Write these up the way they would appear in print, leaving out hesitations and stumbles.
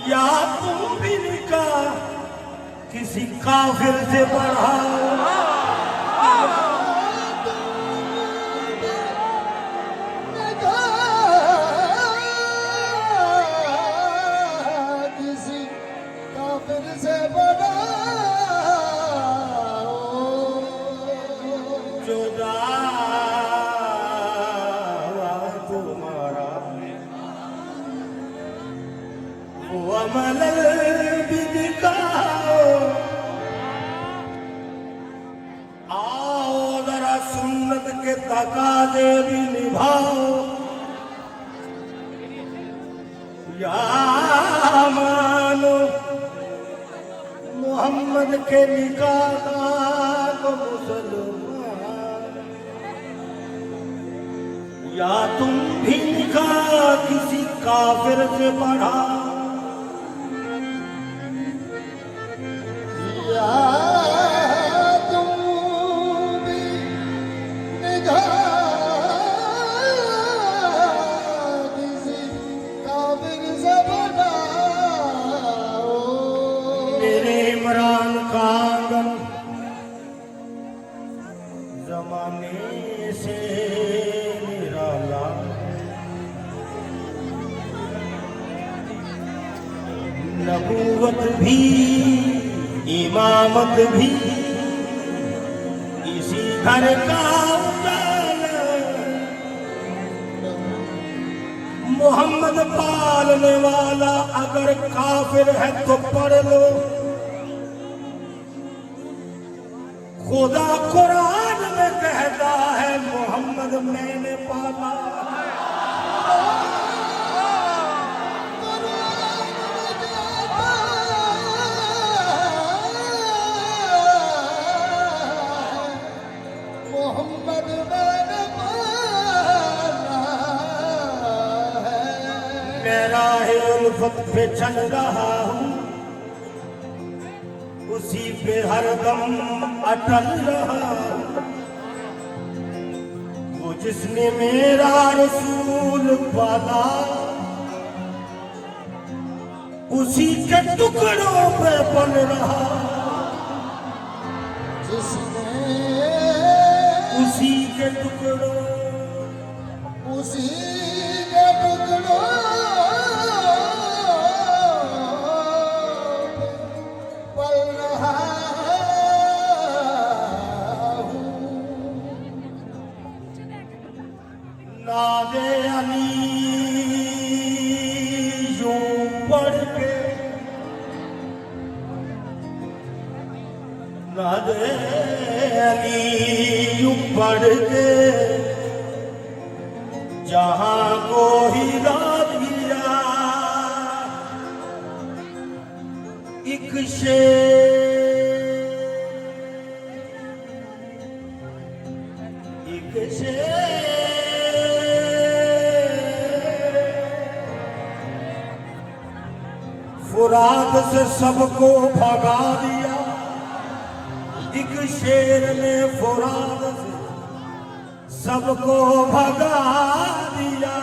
या तुम भी निकाह किसी काफिर से बढ़ाओ। किसी काफिर से बढ़ाओ। जो दावा तुम्हारा वो अमल भी दिखाओ। आओ जरा सुन्नत के तकाज़े भी निभाओ। या मानो मोहम्मद के निकाह को मुसलमान। या तुम भी निकाह किसी काफिर से बढ़ाओ। या तुम भी निगाह किसी काफिर से बढ़ाओ। मेरे इमरान का आंगन जमाने से निराला। नबूवत भी इमामत भी इसी घर का उजाला। मोहम्मद पालने वाला अगर काफिर है तो पढ़ लो। खुदा कुरान में कहता है मोहम्मद मैंने पाला। मोहम्मद मैंने पाला है। मैं राहे उल्फत पे चल रहा हूँ उसी पे हरदम अटल रहा। वो जिसने मेरा रसूल पाला उसी के टुकड़ों पे बन रहा। जिसने उसी के टुकड़ों उसी के टुकड़ों पल रहा हूँ। नादे अली यूं पढ़ के नादे अली यूं पढ़ के जहां को हिला दिया। एक फुरात से सबको भगा दिया। एक शेर ने फुरात से सबको भगा दिया।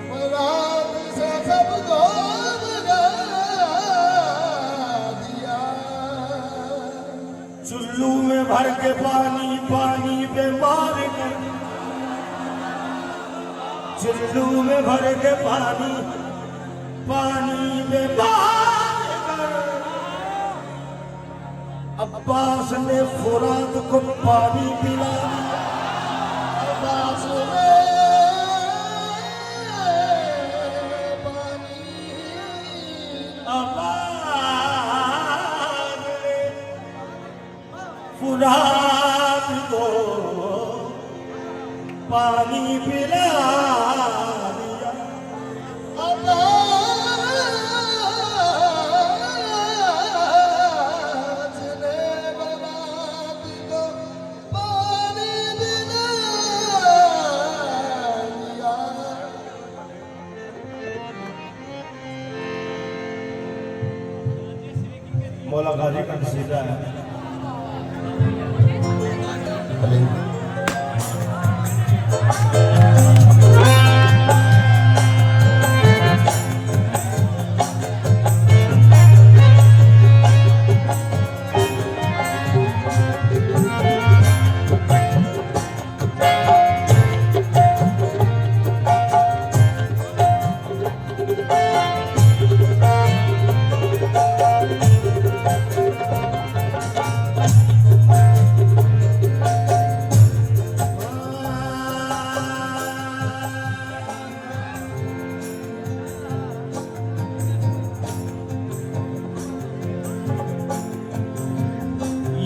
फुरात से सबको भगा दिया। चुल्लू में भर के पानी पानी पे मार कर। चुल्लू में भर के पानी पानी पे मार कर। अब्बास ने फुरात को पानी पिला दिया। अब्बास ने पानी अब्बास ने फुरात को पानी पिला दिया। अब्बास ने बरात को पानी पिला दिया। मौला गाजी का सीधा है।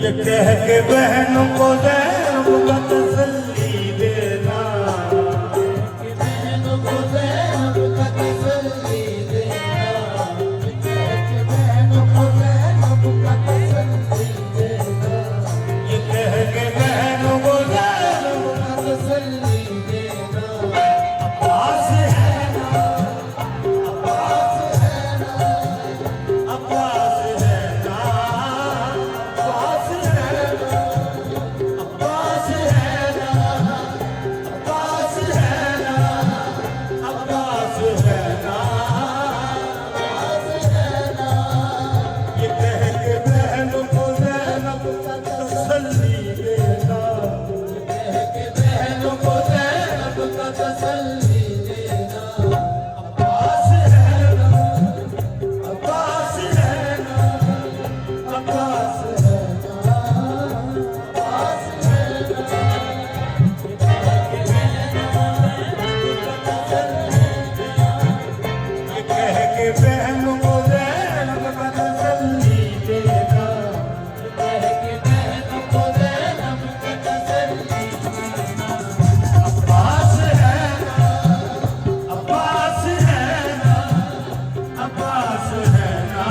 ये कह के बहनों को ज़ैनब का तसल्ली देना, बहनों को ज़ैनब का तसल्ली देना, बहनों को ज़ैनब का तसल्ली देना, ये कह के बहनों को ज़ैनब का तसल्ली देना। अब्बास है ना, अब्बास है ना, अब्बास है ना, अब्बास है ना, अब्बास है ना, अब्बास है ना, अब्बास है ना, अब्बास है ना। ये कह के बहनों को ज़ैनब का तसल्ली देना, कह के बहनों को ज़ैनब का तसल्ली देना। अब्बास है ना, अब्बास है ना, अब्बास है ना, अब्बास है ना, ये कह के बहनों को ज़ैनब का तसल्ली देना, कह के बहनों को ज़ैनब का तसल्ली देना। अब्बास है ना, अब्बास है ना, अब्बास है ना,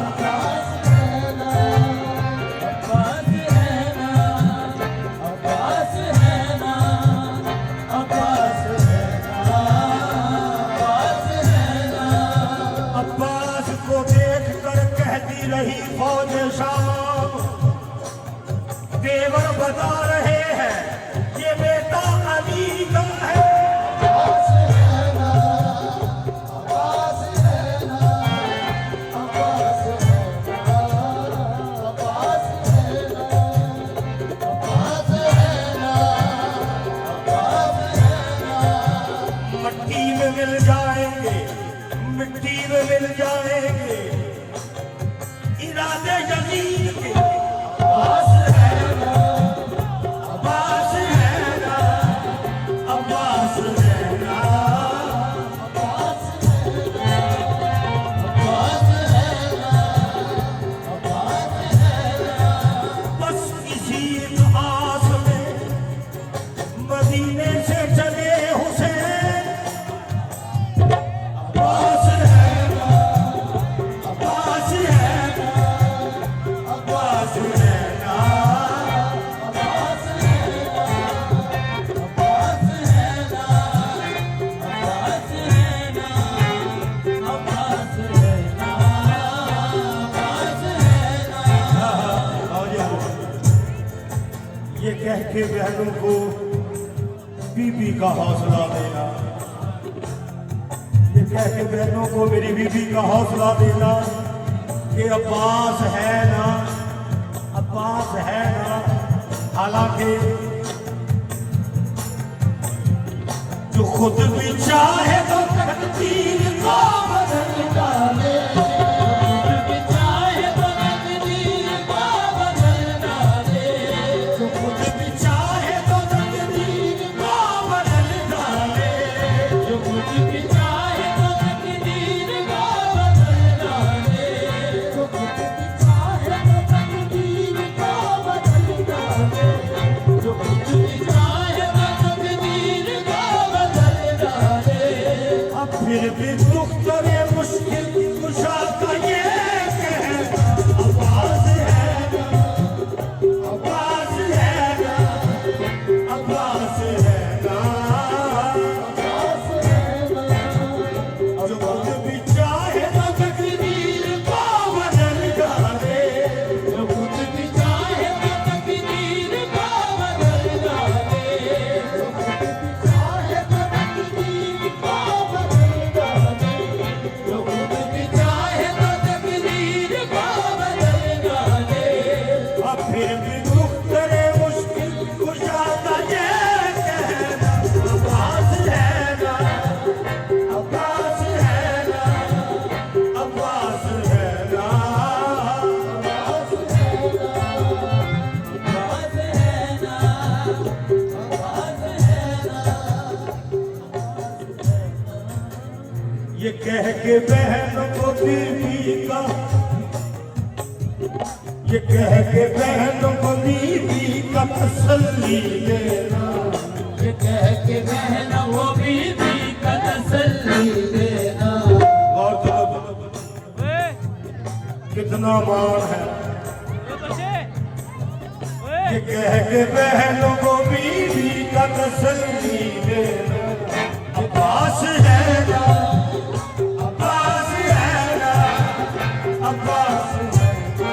अब्बास है ना, अब्बास है ना, अब्बास है ना, अब्बास है ना, अब्बास है ना। अब्बास को देख कर कहती रही फौज शाम, देवर बता रहे हैं ये बेटा अली का है। अब्बास है ना, अब्बास है ना, अब्बास है ना, अब्बास है ना, अब्बास है ना, अब्बास है ना। मिट्टी में मिल जाएंगे, मिट्टी में मिल जाएंगे इरादे जमीन के। अब्बास है ना, अब्बास है ना, अब्बास है ना, अब्बास है ना, अब्बास है ना, अब्बास है ना। बस इसी आस में मदीने से चले हुसैन। अब्बास है ना, अब्बास है ना, अब्बास है ना, अब्बास है ना, अब्बास है ना, अब्बास है ना, अब्बास है ना, अब्बास है ना। और ये कह के बहनों को बीबी का हौसला देना, ये कह के बहनों को मेरी बीबी का हौसला देना कि अब्बास है ना, अब्बास है ना। हालांकि जो खुद भी चाहे तो तकदीर को बदल डाले, खुद भी चाहे तो तकदीर को बदल डाले, जो खुद भी चाहे तो तकदीर को बदल डाले। जो खुद भी चाहे तो तकदीर को बदल डाले, जो खुद भी चाहे तो तकदीर को बदल डाले, जो खुद भी चाहे तो तकदीर को बदल डाले। फिर भी दुख करे मुश्किल कुशा का ये कहना अब्बास है ना, अब्बास है ना, अब्बास है ना, अब्बास है ना, अब्बास है ना, अब्बास है ना। ये कह के बहन को बीवी का, ये कह के बहन को बीवी का तसल्ली देना, ये कह के बहना वो बीवी का तसल्ली देना। और कितना मान है। ये कह के बहनों को बीवी का तसल्ली देना अब्बास है ना, अब्बास है ना, अब्बास है ना,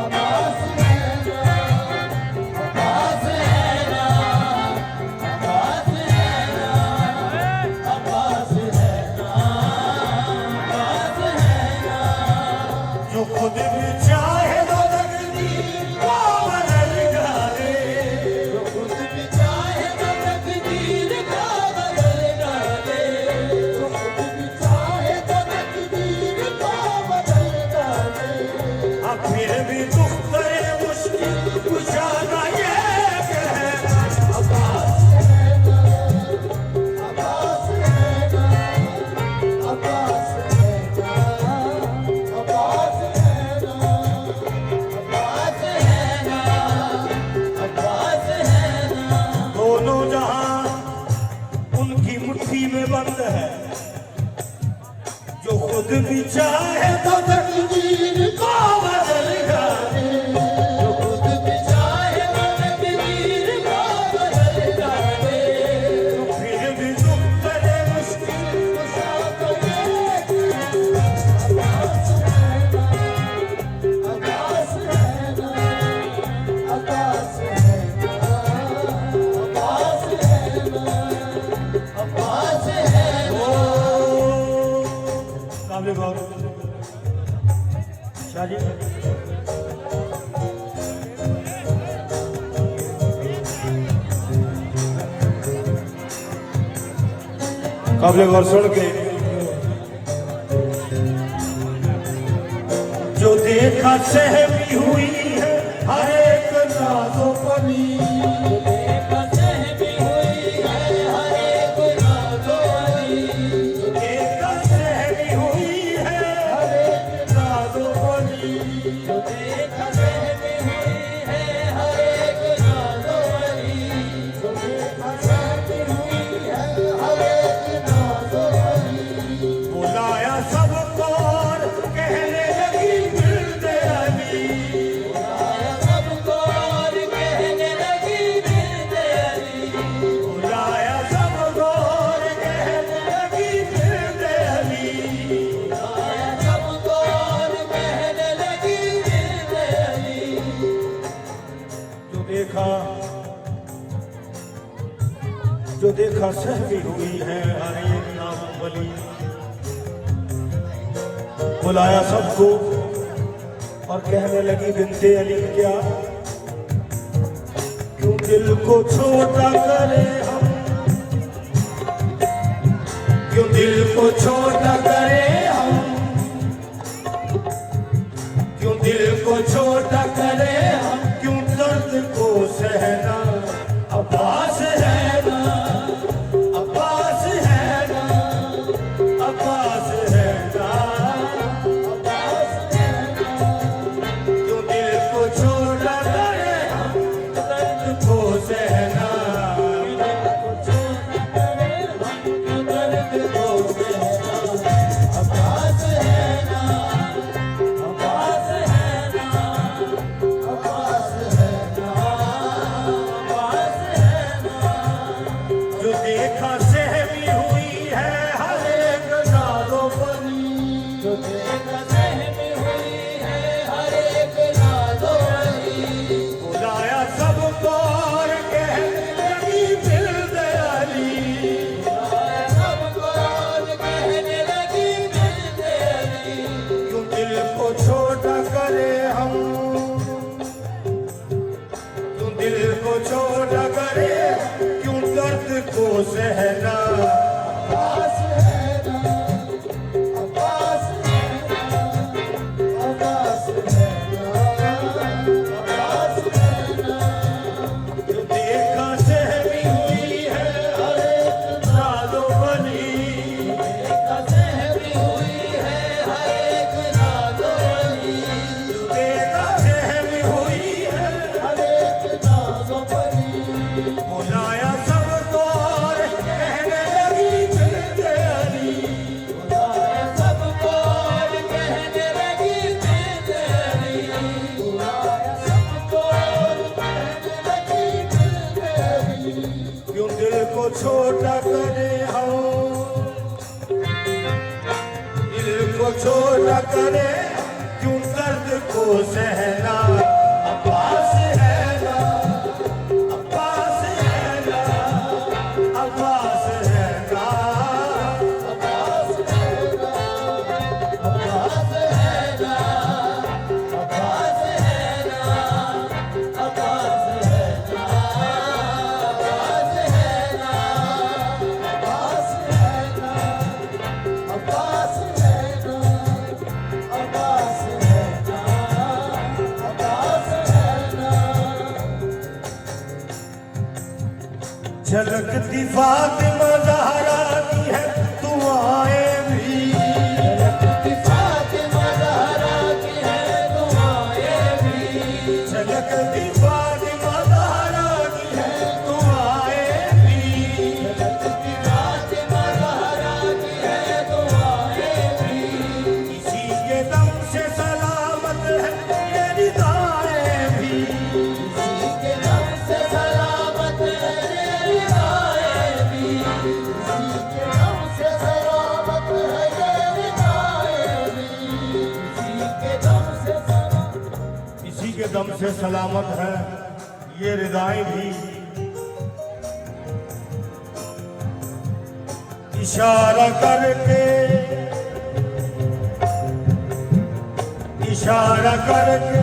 अब्बास है ना, अब्बास है ना, अब्बास है ना, अब्बास है ना, अब्बास है ना। जो खुद भी चाहे तो तकदीर को बदल डाले, जो खुद भी चाहे तो तकदीर का बदल डाले, जो खुद भी चाहे तो तकदीर का बदल डाले। अब फिर भी दुख करे मुश्किल कुशादा ये कहना अब्बास है ना, अब्बास है ना, अब्बास है ना, अब्बास है ना, अब्बास है ना, अब्बास है ना। दोनों जहां उनकी मुट्ठी में बंद है, जो खुद भी चाहे तो तकदीर को बदल डाले, जो खुद भी चाहे तो तकदीर का बदल डाले। फिर भी दुख करे मुश्किल कुशा को ये अब्बास है ना, अब्बास है ना, अब्बास है ना, अब्बास है ना, अब्बास है ना। काबिल गौर शाह जी, काबिल गौर सुन के जो देखा सहमी हुई है हर एक नाजो पनी, देखा सहमी हुई है हर एक नाज़ोनी, देखा सहमी हुई है हर एक नाजो पनी, देखा सहमी हुई है हर एक नाज़ोनी, देखा सहमी हुई है हर एक नाज़ोनी। बुलाया सबको और कहने लगी मिलते अली, आया सबको और कहने लगी मिलते अली, बुलाया सबको और कहने लगी मिलते अली, आया सबको और कहने लगी मिलते अली। जो देखा सहमी हुई है हर एक नाज़ो वली, बुलाया सबको और कहने लगी बिनते अली क्या, क्यों दिल को छोटा करे हम, क्यों दिल को छोटा करे हम, क्यों दिल को छोटा करे हम, क्यों दर्द को सहना अब्बास है ना, अब्बास है ना, अब्बास है ना, अब्बास है ना, क्यों दिल को छोटा करे हम, दर्द को सहना, छोटा करे हम क्यों दर्द को सहना। अब्बास है ना, अब्बास है ना, को छोटा करे हम, दिल को छोटा करे क्यों दर्द को सहना। अब्बास है ना, अब्बास है ना, अब्बास है ना, अब्बास है ना, अब्बास है ना, अब्बास है ना, अब्बास है ना, अब्बास है ना, अब्बास है ना, अब्बास है ना, अब्बास है ना, अब्बास है ना। झलकती फातिमा ज़हरा की है दुआएं भी, झलकती फातिमा ज़हरा की है दुआएं भी, झलकती फातिमा ज़हरा की है दुआएं भी, झलकती फातिमा ज़हरा की है दुआएं भी। इसी के दम से सलामत है ये निगाहें भी, इसी के दम से सलामत है ये निगाहें भी, इसी के दम से सलामत है ये निगाहें भी, इसी के दम से सलामत है ये रिदाएं भी। इशारा करके, इशारा करके